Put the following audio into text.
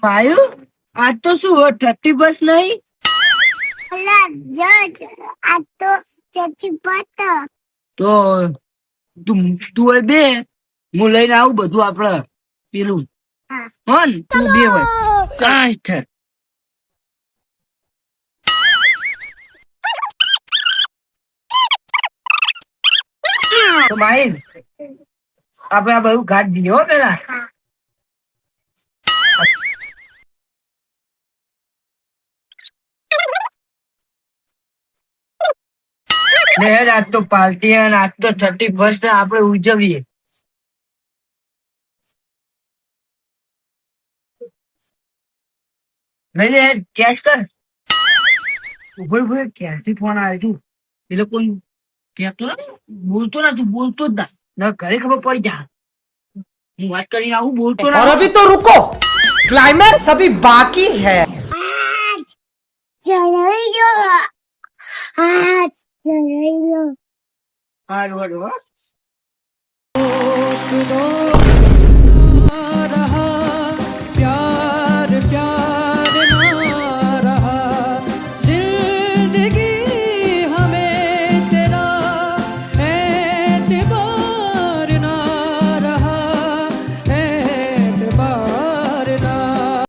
માયુ આજ તો શું 31 નહીં? અલા જજ આ તો ચચી પત તો તું હોય બે, હું લઈને આવું બધું આપડે પેલું હો ને, તું બે હોય કાંઈ તો માહિર આપડે આ બધું ઘાટ દીધું હો પેલા. આજ તો પાર્ટી અને આજ તો 31 આપણે ઉજવીએ. નહીં લે કેશ કર. ઉભો ક્યાંથી ફોન આવ્યો છું? એ લોકો બોલતો ના, તું બોલતો જ ના, ઘરે ખબર પડી જા. હું વાત કરીને આવું, બોલતો ના. और अभी तो रुको, क्लाइमैक्स अभी बाकी है. જણાઈ જો આ જણાઈ જો હારું. दोस्त तो रहा